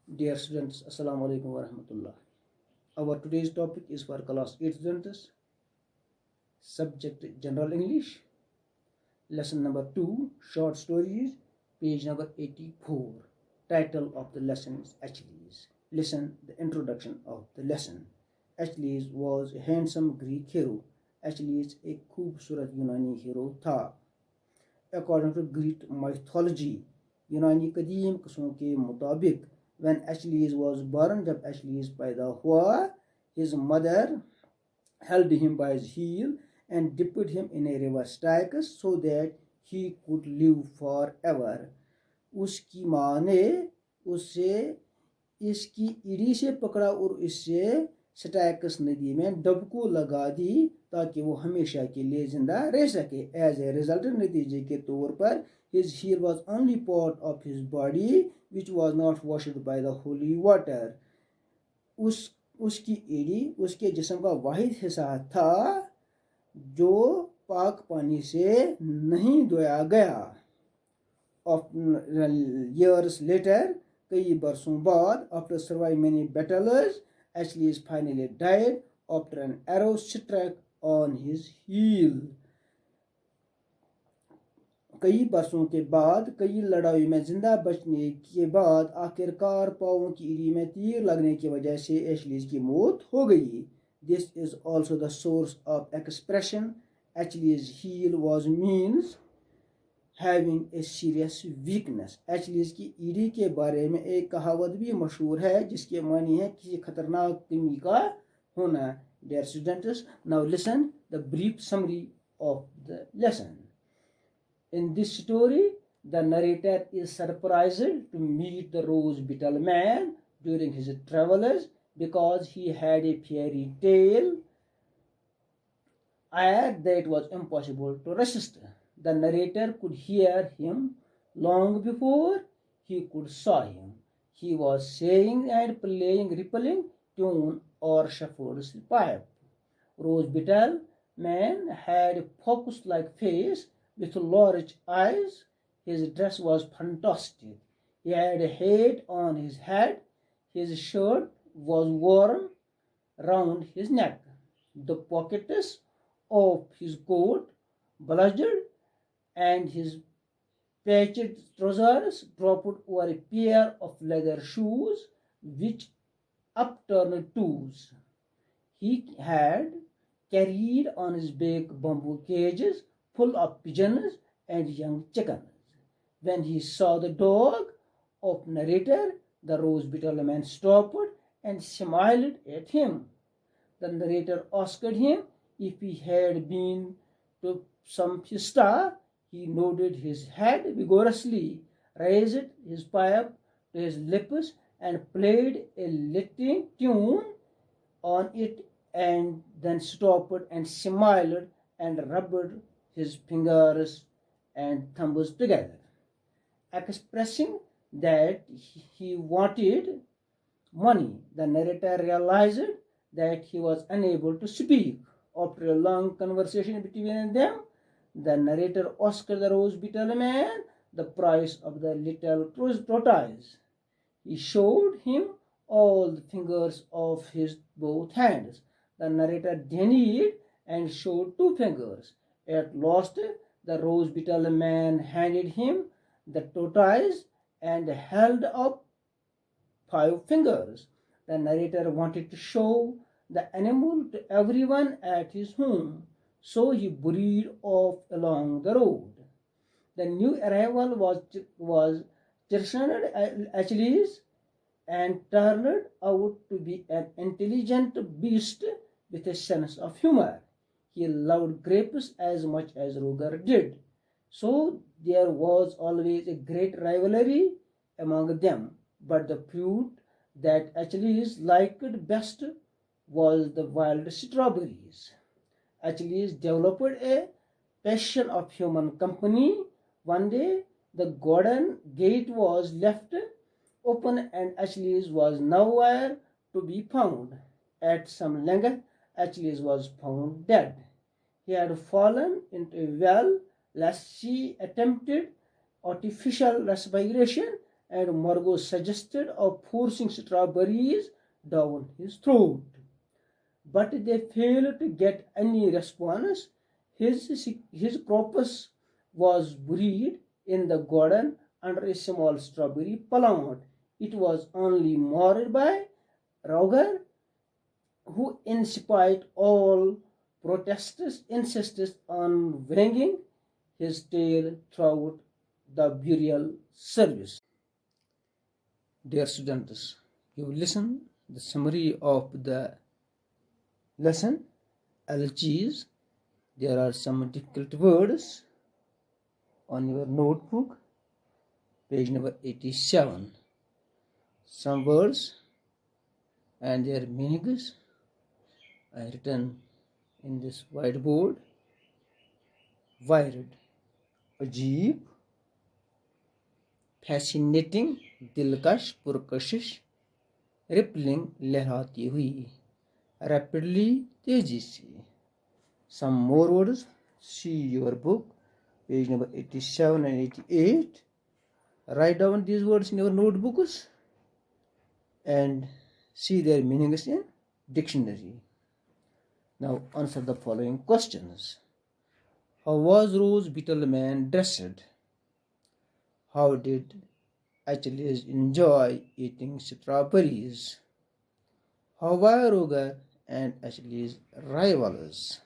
Dear students, Assalamu alaikum wa rahmatullah. Our today's topic is for class 8 students. Subject General English. Lesson number 2, Short Stories, page number 84. Title of the lesson is Achilles. Listen the introduction of the lesson. Achilles was a handsome Greek hero. Achilles एक खूबसूरत यूनानी hero था. According to Greek mythology, यूनानी कदीम किस्मों के मुताबिक, when Achilles was born, जब Achilles पैदा हुआ, his mother held him by his heel and dipped him in a river Styx so that he could live forever. उसकी माँ ने उसे इसकी इड़ी से पकड़ा और इससे स्टाइक्स नदी में डुबको लगा दी ताकि वो हमेशा के लिए जिंदा रह सके. एज ए रिजल्ट, नतीजे के तौर पर, his heel was only part of his body which was not washed by the holy water. उसकी एड़ी उसके जिस्म का वाहिद हिस्सा था जो पाक पानी से नहीं धोया गया. Years later, कई बरसों बाद, after surviving many battles, Achilles finally died after an arrow struck on his heel. कई बरसों के बाद, कई लड़ाई में जिंदा बचने के बाद, आखिरकार पाँवों की एड़ी में तीर लगने की वजह से एचलीज की मौत हो गई. This is also the source of expression Achilles' heel was means having a serious weakness. Achilles की एड़ी के बारे में एक कहावत भी मशहूर है जिसके मानी है किसी खतरनाक कमी का होना. Dear students, now listen the brief summary of the lesson. In this story, the narrator is surprised to meet the rose-petal man during his travels because he had a fairy tale act that was impossible to resist. The narrator could hear him long before he could saw him. He was saying and playing rippling tune or shepherd's pipe. Rose-petal man had a focus-like face with large eyes. His dress was fantastic. He had a hat on his head. His shirt was worn round his neck. The pockets of his coat bulged, and his patched trousers dropped over a pair of leather shoes with upturned toes. He had carried on his back bamboo cages full of pigeons and young chickens. When he saw the dog of narrator, the rose-petal man stopped and smiled at him. The narrator asked him if he had been to some fiesta. He nodded his head vigorously, raised his pipe to his lips, and played a little tune on it, and then stopped and smiled and rubbed his fingers and thumbs together, expressing that he wanted money. The narrator realized that he was unable to speak. After a long conversation between them, the narrator asked the rose-petal man the price of the little tortoise. He showed him all the fingers of his both hands. The narrator denied and showed 2 fingers. At last, the rose-petal man handed him the tortoise and held up 5 fingers. The narrator wanted to show the animal to everyone at his home, so he hurried off along the road. The new arrival was christened Achilles and turned out to be an intelligent beast with a sense of humor. He loved grapes as much as Roger did, so there was always a great rivalry among them. But the fruit that Achilles liked best was the wild strawberries. Achilles developed a passion of human company. One day, the garden gate was left open and Achilles was nowhere to be found. At some length, Achilles was found dead. He had fallen into a well lest she attempted artificial respiration and Margot suggested of forcing strawberries down his throat. But they failed to get any response. His corpse was buried in the garden under a small strawberry plant. It was only mourned by Roger, who, in spite all protests, insisted on wagging his tail throughout the burial service. Dear students, you listen the summary of the lesson. Achilles. There are some difficult words on your notebook, page number 87. Some words and their meanings are written in this whiteboard. Wired, अजीब, fascinating, दिलकश, पुरकशिश, rippling, लहराती हुई, rapidly, तेजी से. Some more words. See your book, page number 87 and 88. Write down these words in your notebooks and see their meanings in dictionary. Now answer the following questions. How was Rose Beetleman dressed? How did Achilles enjoy eating strawberries? How were Roger and Achilles rivals?